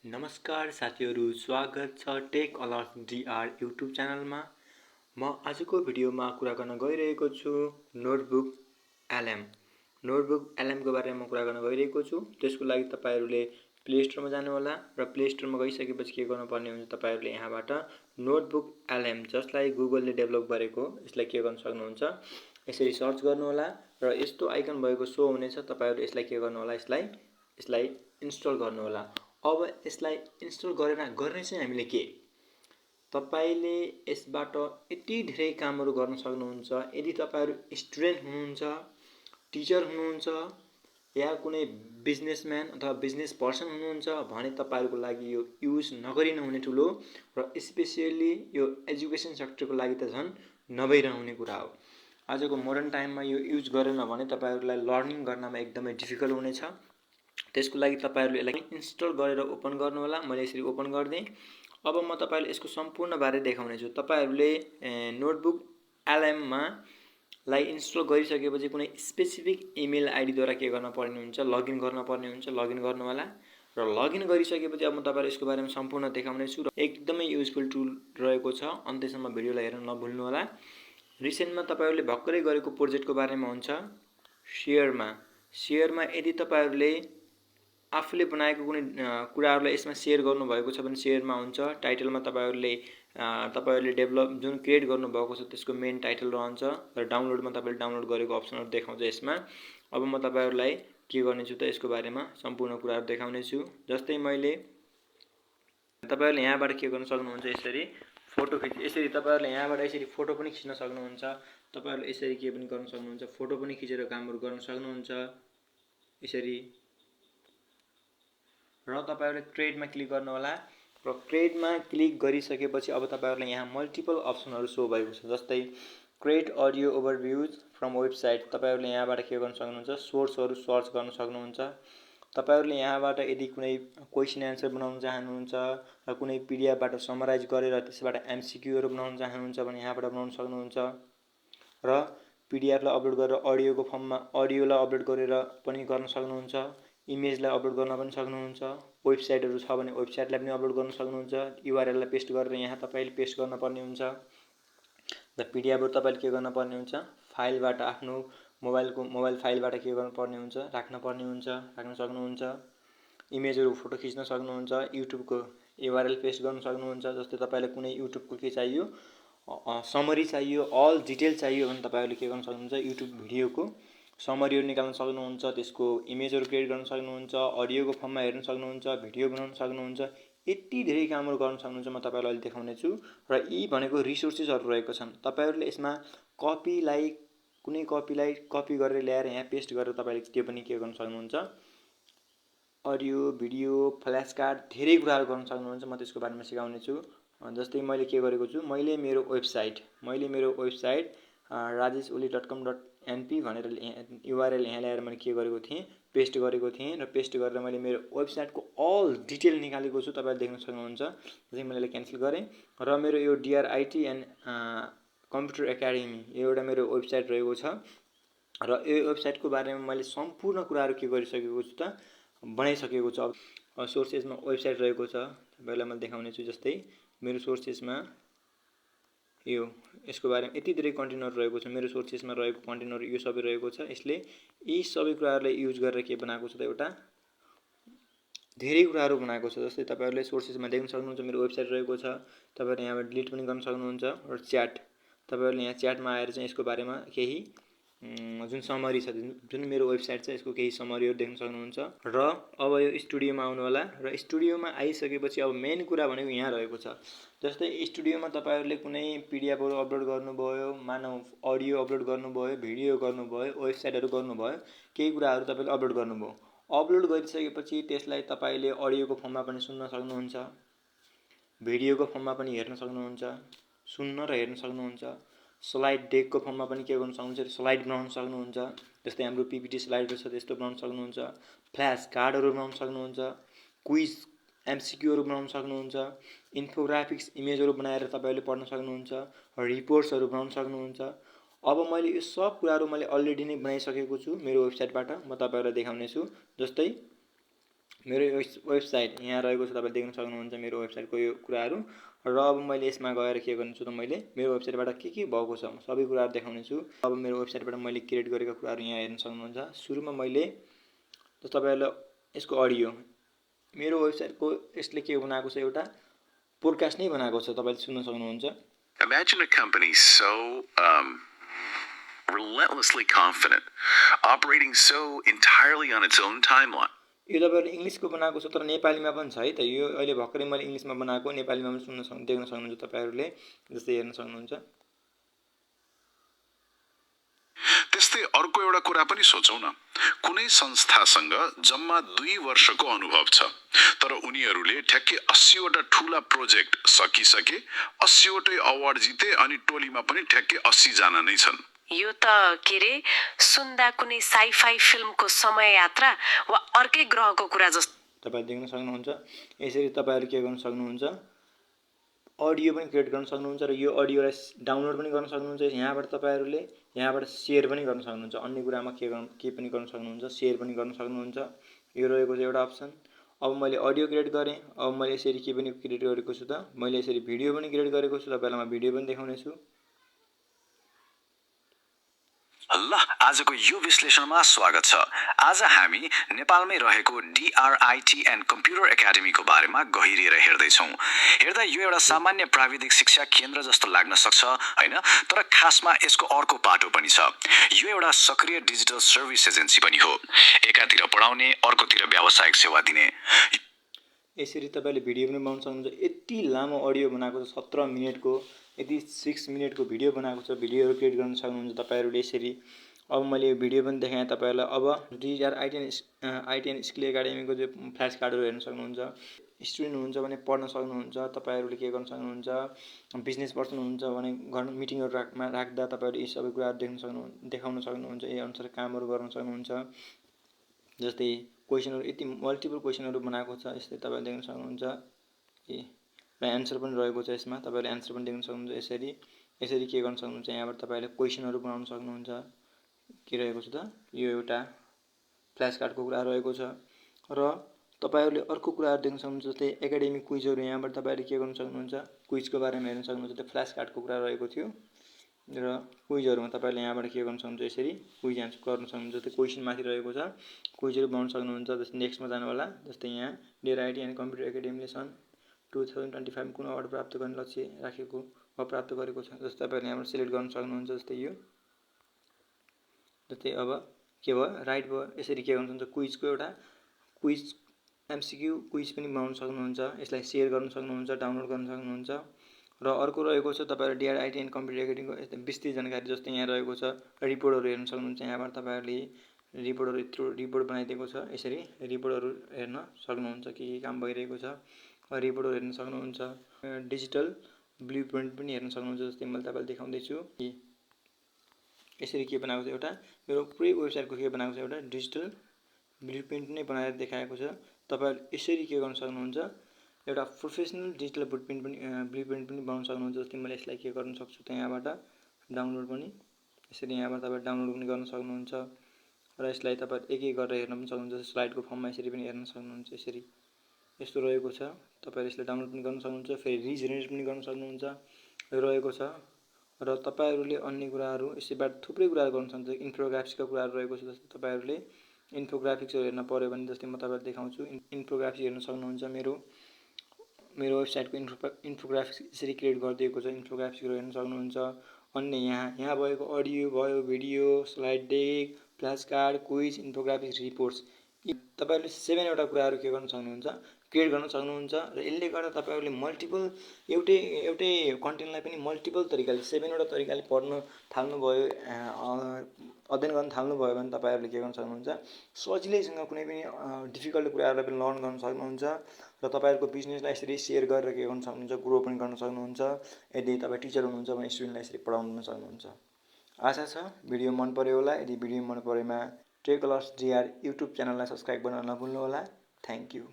नमस्कार साथीहरू, स्वागत छ टेक अलर्ट डीआर युट्युब च्यानलमा। म आजको भिडियोमा कुरा गर्न गइरहेको छु नोटबुक एलएम। नोटबुक एलएमको बारेमा कुरा गर्न गइरहेको छु। त्यसको लागि तपाईहरुले प्ले स्टोरमा जानुहोला र प्ले स्टोरमा गइसकेपछि के गर्नुपर्ने हुन्छ, तपाईहरुले यहाँबाट नोटबुक एलएम जसलाई गुगलले डेभलप गरेको, यसलाई के गर्न सक्नुहुन्छ, यसरी सर्च गर्नुहोला र यस्तो आइकन भएको सो हुनेछ। तपाईहरुले यसलाई के गर्नुहोला, यसलाई इन्स्टल गर्नुहोला। अब यसलाई इन्स्टल गर्ने चाहिँ हामीले के, तपाईले यसबाट यति धेरै कामहरु गर्न सक्नुहुन्छ। यदि तपाईहरु स्टुडेन्ट हुनुहुन्छ, टिचर हुनुहुन्छ या कुनै बिजनेसम्यान अथवा बिजनेस पर्सन हुनुहुन्छ भने तपाईहरुको लागि यो युज नगरी नहुने ठुलो र स्पेशली यो एजुकेसन सेक्टरको लागि त झन् नभइरहने कुरा हो। आजको मोडर्न टाइममा यो युज गरेन भने तपाईहरुलाई लर्निङ गर्नमा एकदमै डिफिकल्ट हुनेछ। त्यसको लागि तपाईहरुले यसलाई इन्स्टल गरेर ओपन गर्नुहोला। मैले यसरी ओपन गर्दै। अब म तपाईहरुलाई यसको सम्पूर्ण बारे देखाउने छु। तपाईहरुले नोटबुक एलएम मा लाई इन्स्टल गरिसकेपछि कुनै स्पेसिफिक इमेल आईडी द्वारा के गर्न पर्ने हुन्छ, लगइन गर्न पर्ने हुन्छ। लगइन गर्नुहोला र लगइन गरिसकेपछि अब म तपाईहरुलाई यसको बारेमा सम्पूर्ण देखाउने छु र एकदमै युजफुल टुल रहेको छ। अन्त्यसम्म भिडियोलाई हेर्न नभुल्नु होला। रिसेन्टमा तपाईहरुले भर्खरै गरेको प्रोजेक्टको बारेमा हुन्छ शेयरमा यदि तपाईहरुले आफूले बनाएको कुनै कुराहरुलाई यसमा शेयर गर्नु भएको छ भने शेयरमा हुन्छ। टाइटलमा तपाईहरुले डेभलप जुन क्रिएट गर्नु भएको छ त्यसको मेन टाइटल रहन्छ र डाउनलोडमा तपाईले डाउनलोड गरेको अप्सनहरु देखाउँछ यसमा। अब म तपाईहरुलाई के गर्ने छु त यसको बारेमा सम्पूर्ण कुराहरु देखाउने छु। जस्तै मैले तपाईहरुले यहाँबाट के गर्न सक्नुहुन्छ, यसरी फोटो खिच्न, यसरी तपाईहरुले यहाँबाट यसरी फोटो पनि खिच्न सक्नुहुन्छ। तपाईहरुले यसरी के पनि गर्न सक्नुहुन्छ, फोटो पनि खिचेर कामहरु गर्न सक्नुहुन्छ यसरी। र तपाईहरुले क्रिएटमा क्लिक गर्नु होला र क्रिएटमा क्लिक गरिसकेपछि अब तपाईहरुले यहाँ मल्टिपल अप्सनहरु शो भएको छ। जस्तै क्रिएट अडियो ओभरभ्यूज फ्रम वेबसाइट, तपाईहरुले यहाँबाट के गर्न सक्नुहुन्छ, सोर्सहरु सर्च गर्न सक्नुहुन्छ। तपाईहरुले यहाँबाट यदि कुनै क्वेशन एन्सर बनाउन चाहनुहुन्छ र कुनै पीडीएफबाट समराइज गरेर त्यसबाट एमसीक्यूहरु बनाउन चाहनुहुन्छ भने यहाँबाट बनाउन सक्नुहुन्छ। र पीडीएफलाई अपलोड गरेर अडियोको फर्ममा अडियोलाई अपलोड गरेर पनि गर्न सक्नुहुन्छ। इमेजलाई अपलोड गर्न पनि सक्नुहुन्छ। वेबसाइटहरु छ भने वेबसाइटलाई पनि अपलोड गर्न सक्नुहुन्छ। युआरएललाई पेस्ट गरेर यहाँ तपाईले पेस्ट गर्न पर्ने हुन्छ। र पीडीएफहरु तपाईले के गर्न पर्ने हुन्छ, फाइलबाट आफ्नो मोबाइल फाइलबाट के गर्न पर्ने हुन्छ, राख्न सक्नुहुन्छ। इमेजहरु फोटो खिच्न सक्नुहुन्छ। युट्युबको युआरएल पेस्ट गर्न सक्नुहुन्छ। जस्तै तपाईलाई कुनै युट्युबको के चाहियो, समरी चाहियो, अल डिटेल चाहियो भने तपाईहरुले के गर्न सक्नुहुन्छ, युट्युब भिडियोको समरीहरु निकाल्न सक्नुहुन्छ। त्यसको इमेजहरु क्रिएट गर्न सक्नुहुन्छ। अडियोको फर्ममा हेर्न सक्नुहुन्छ। भिडियो बनाउन सक्नुहुन्छ। यति धेरै कामहरु गर्न सक्नुहुन्छ। म तपाईलाई अहिले देखाउने छु र यी भनेको रिसोर्सेसहरु रहेको छन्। तपाईहरुले यसमा कुनै कपीलाई कपी गरेर ल्याएर यहाँ पेस्ट गरेर तपाईले त्यो पनि के गर्न सक्नुहुन्छ, अडियो, भिडियो, फ्ल्याश कार्ड धेरै कुराहरु गर्न सक्नुहुन्छ। म त्यसको बारेमा सिकाउने छु। जस्तै मैले के गरेको छु, मैले मेरो वेबसाइट rajesholi.com.np भनेर युआरएल यहाँ ल्याएर मैले के गरेको थिएँ, पेस्ट गरेको थिएँ र पेस्ट गरेर मैले मेरो वेबसाइटको अल डिटेल निकालेको छु। तपाईले देख्न सक्नुहुन्छ। जस्तै मैले यसलाई क्यान्सल गरेँ र मेरो यो डीआरआईटी एन्ड कम्प्युटर एकाडेमी यो एउटा मेरो वेबसाइट रहेको छ र यो वेबसाइटको बारेमा मैले सम्पूर्ण कुराहरु के गरिसकेको छु त, बनाइसकेको छु। अब सोर्सेसमा वेबसाइट रहेको छ, तपाईलाई मैले देखाउने छु। जस्तै मेरो सोर्सेसमा यसको बारेमा यति धेरै कन्टेन्टहरु रहेको छ। मेरो सोर्सेसमा रहेको कन्टेन्टहरु यो सबै रहेको छ। यसले यी सबै कुराहरुलाई युज गरेर के बनाएको छ त, एउटा धेरै कुराहरु बनाएको छ। जस्तै तपाईहरुले सोर्सेसमा देख्न सक्नुहुन्छ मेरो वेबसाइट रहेको छ। तपाईहरुले यहाँबाट डिलिट पनि गर्न सक्नुहुन्छ। र च्याट, तपाईहरुले यहाँ च्याटमा आएर चाहिँ यसको बारेमा केही जुन समरी छ, जुन मेरो वेबसाइट छ यसको केही समरीहरु देख्न सक्नुहुन्छ। र अब यो स्टुडियोमा आउनु होला र स्टुडियोमा आइसकेपछि अब मेन कुरा भनेको यहाँ रहेको छ। जस्तै स्टुडियोमा तपाईहरुले कुनै पीडीएफहरु अपलोड गर्नुभयो, मानौ अडियो अपलोड गर्नुभयो, भिडियो गर्नुभयो, वेबसाइटहरु गर्नुभयो, केही कुराहरु तपाईले अपलोड गर्नुभयो। अपलोड गरिसकेपछि त्यसलाई तपाईले अडियोको फर्ममा पनि सुन्न सक्नुहुन्छ, भिडियोको फर्ममा पनि हेर्न सक्नुहुन्छ, सुन्न र हेर्न सक्नुहुन्छ। स्लाइड डेकको फर्ममा पनि के गर्न सक्नुहुन्छ, स्लाइड बनाउन सक्नुहुन्छ। जस्तै हाम्रो पीपीटी स्लाइडहरु छ त्यस्तो बनाउन सक्नुहुन्छ। फ्ल्याश कार्डहरु बनाउन सक्नुहुन्छ। क्विज एमसीक्यूहरु बनाउन सक्नुहुन्छ। इन्फोग्राफिक्स इमेजहरु बनाएर तपाईले पढ्न सक्नुहुन्छ। रिपोर्ट्सहरु बनाउन सक्नुहुन्छ। अब मैले यो सब कुराहरु मैले अलरेडी नै बनाइसकेको छु मेरो वेबसाइटबाट। म तपाईहरुलाई देखाउने छु। जस्तै मेरो वेबसाइट यहाँ रहेको छ, तपाईँले देख्न सक्नुहुन्छ मेरो वेबसाइटको यो कुराहरू। र अब मैले यसमा गएर के गर्नेछु त मैले मेरो वेबसाइटबाट के भएको छ सबै कुराहरू देखाउने छु। अब मेरो वेबसाइटबाट मैले क्रिएट गरेका कुराहरू यहाँ हेर्न सक्नुहुन्छ। सुरुमा मैले तपाईँहरूलाई यसको अडियो मेरो वेबसाइटको यसले के बनाएको छ, एउटा पोडकास्ट नै बनाएको छ, तपाईँले सुन्न सक्नुहुन्छ। Imagine a company so relentlessly confident, operating so entirely on its own timeline. यो तपाईँहरूले इङ्ग्लिसको बनाएको छ, तर नेपालीमा पनि छ है त। यो अहिले भर्खरै मैले इङ्ग्लिसमा बनाएको, नेपालीमा पनि देख्न सक्नुहुन्छ तपाईँहरूले, जस्तै हेर्न सक्नुहुन्छ। त्यस्तै अर्को एउटा कुरा पनि सोचौँ न, कुनै संस्थासँग जम्मा 2 वर्षको अनुभव छ, तर उनीहरूले ठ्याक्कै 80वटा ठूला प्रोजेक्ट सकिसके, 80वटै अवार्ड जिते, अनि टोलीमा पनि ठ्याक्कै 80 जना नै छन्। यो त के रे सुन्दा कुनै साइफाई फिल्मको समय यात्रा वा अर्कै ग्रहको कुरा जस्तो। तपाईँ देख्न सक्नुहुन्छ। यसरी तपाईँहरू के गर्न सक्नुहुन्छ, अडियो पनि क्रिएट गर्न सक्नुहुन्छ र यो अडियोलाई डाउनलोड पनि गर्न सक्नुहुन्छ। यहाँबाट तपाईँहरूले यहाँबाट सेयर पनि गर्न सक्नुहुन्छ। अन्य कुरामा के पनि गर्न सक्नुहुन्छ, सेयर पनि गर्न सक्नुहुन्छ। यो रहेको छ एउटा अप्सन। अब मैले अडियो क्रिएट गरेँ। अब मैले यसरी के पनि क्रिएट गरेको छु त, मैले यसरी भिडियो पनि क्रिएट गरेको छु। तपाईँलाई म भिडियो पनि देखाउने छु। ल, आजको यो विश्लेषणमा स्वागत छ। आज हामी नेपालमै रहेको DRIT एन्ड कम्प्युटर एकाडेमीको बारेमा गहिरिएर हेर्दैछौँ। हेर्दा यो एउटा सामान्य प्राविधिक शिक्षा केन्द्र जस्तो लाग्न सक्छ, हैन? तर खासमा यसको अर्को पाटो पनि छ। यो एउटा सक्रिय डिजिटल सर्भिस एजेन्सी पनि हो, एकातिर पढाउने, अर्कोतिर व्यावसायिक सेवा दिने। यसरी तपाईँले भिडियो पनि बनाउन सक्नुहुन्छ। यति लामो अडियो बनाएको छ, 17 मिनटको, यति 6 मिनटको भिडियो बनाएको छ। भिडियोहरू क्रिएट गर्न सक्नुहुन्छ तपाईँहरूले यसरी। अब मैले भिडियो पनि देखाएँ तपाईँहरूलाई। अब DRIT एन्ड स्किल एकाडेमीको जो फ्ल्यास कार्डहरू हेर्न सक्नुहुन्छ। स्टुडेन्ट हुनुहुन्छ भने पढ्न सक्नुहुन्छ। तपाईँहरूले के गर्न सक्नुहुन्छ, बिजनेस पर्सन हुनुहुन्छ भने घर मिटिङहरू राख्दा तपाईँहरूले यी सबै कुराहरू देखाउन सक्नुहुन्छ। यही अनुसार कामहरू गर्न सक्नुहुन्छ। जस्तै क्वेसनहरू यति मल्टिपल क्वेसनहरू बनाएको छ, यस्तै तपाईँले देख्न सक्नुहुन्छ। र एन्सर पनि रहेको छ यसमा, तपाईँले एन्सर पनि देख्न सक्नुहुन्छ। यसरी के गर्न सक्नुहुन्छ, यहाँबाट तपाईँले क्वेसनहरू बनाउन सक्नुहुन्छ। के रहेको छ त, यो एउटा फ्ल्यास कार्डको कुरा रहेको छ। र तपाईँहरूले अर्को कुराहरू देख्न सक्नुहुन्छ, जस्तै एकाडेमिक क्विजहरू। यहाँबाट तपाईँले के गर्न सक्नुहुन्छ, क्विजको बारेमा हेर्न सक्नुहुन्छ। त्यो फ्ल्यास कार्डको कुरा रहेको थियो। र क्विजहरूमा तपाईँले यहाँबाट के गर्न सक्नुहुन्छ, यसरी क्विज एन्सर गर्न सक्नुहुन्छ। जस्तै क्वेसन माथि रहेको छ, क्विजहरू बनाउन सक्नुहुन्छ। जस्तै नेक्स्टमा जानु होला। जस्तै यहाँ DRIT एन्ड कम्प्युटर एकाडेमीले सन् 2025 कुन अवार्ड प्राप्त गर्ने लक्ष्य राखेको वा प्राप्त गरेको छ, जस्तै तपाईँहरूले यहाँबाट सिलेक्ट गर्न सक्नुहुन्छ। जस्तै यो, जस्तै अब के भयो, राइट भयो। यसरी के गर्न सक्नुहुन्छ, क्विजको एउटा क्विज MCQ क्विज पनि बनाउन सक्नुहुन्छ। यसलाई सेयर गर्न सक्नुहुन्छ, डाउनलोड गर्न सक्नुहुन्छ। र अर्को रहेको छ तपाईँहरू DRIT एन्ड कम्प्युटर एकाडेमीको यस्तो विस्तृत जानकारी। जस्तै यहाँ रहेको छ रिपोर्टहरू हेर्न सक्नुहुन्छ। यहाँबाट तपाईँहरूले रिपोर्टहरू यत्रो रिपोर्ट बनाइदिएको छ, यसरी रिपोर्टहरू हेर्न सक्नुहुन्छ। के काम भइरहेको छ, रिपोर्टहरू हेर्न सक्नुहुन्छ। डिजिटल ब्लु प्रिन्ट पनि हेर्न सक्नुहुन्छ। जस्तै मैले तपाईँलाई देखाउँदैछु। यसरी के बनाएको छ, एउटा मेरो पुरै वेबसाइटको के बनाएको छ, एउटा डिजिटल ब्लु प्रिन्ट नै बनाएर देखाएको छ। तपाईँहरूले यसरी के गर्न सक्नुहुन्छ, एउटा प्रोफेसनल डिजिटल ब्लु प्रिन्ट पनि बनाउन सक्नुहुन्छ। जस्तै मैले यसलाई के गर्न सक्छु त, यहाँबाट डाउनलोड पनि, यसरी यहाँबाट तपाईँ डाउनलोड पनि गर्न सक्नुहुन्छ। र यसलाई तपाईँ एक गरेर हेर्न पनि सक्नुहुन्छ। स्लाइडको फर्ममा यसरी पनि हेर्न सक्नुहुन्छ। यसरी यस्तो रहेको छ, तपाईँहरूले यसलाई डाउनलोड पनि गर्न सक्नुहुन्छ। फेरि रिजेनेरेट पनि गर्न सक्नुहुन्छ रहेको छ। र तपाईँहरूले अन्य कुराहरू यसैबाट थुप्रै कुराहरू गर्न सक्नुहुन्छ। इन्फोग्राफिक्सका कुराहरू रहेको छ। जस्तै तपाईँहरूले इन्फोग्राफिक्सहरू हेर्न पऱ्यो भने, जस्तै म तपाईँलाई देखाउँछु, इन्फोग्राफिक्स हेर्न सक्नुहुन्छ। मेरो वेबसाइटको इन्फोग्राफिक्स यसरी क्रिएट गरिदिएको छ। इन्फोग्राफिक्सहरू हेर्न सक्नुहुन्छ। अन्य यहाँ भएको अडियो भयो, video, slide deck, flash card, quiz, infographics, reports, यी तपाईँहरूले 7वटा कुराहरू के गर्न सक्नुहुन्छ, क्रिएट गर्न सक्नुहुन्छ। र यसले गर्दा तपाईँहरूले मल्टिपल एउटै कन्टेन्टलाई पनि मल्टिपल तरिकाले 7वटा तरिकाले पढ्न थाल्नुभयो, अध्ययन गर्न थाल्नुभयो भने तपाईँहरूले के गर्न सक्नुहुन्छ, सजिलैसँग कुनै पनि डिफिकल्ट कुराहरूलाई पनि लर्न गर्न सक्नुहुन्छ। र तपाईँहरूको बिजनेसलाई यसरी सेयर गरेर के गर्न सक्नुहुन्छ, ग्रो पनि गर्न सक्नुहुन्छ। यदि तपाईँ टिचर हुनुहुन्छ भने स्टुडेन्टलाई यसरी पढाउन पनि सक्नुहुन्छ। आशा छ भिडियो मन पर्यो होला। यदि भिडियो मन परेमा टेक अलर्ट्स DR युट्युब च्यानललाई सब्सक्राइब गर्न नभुल्नु होला। Thank you.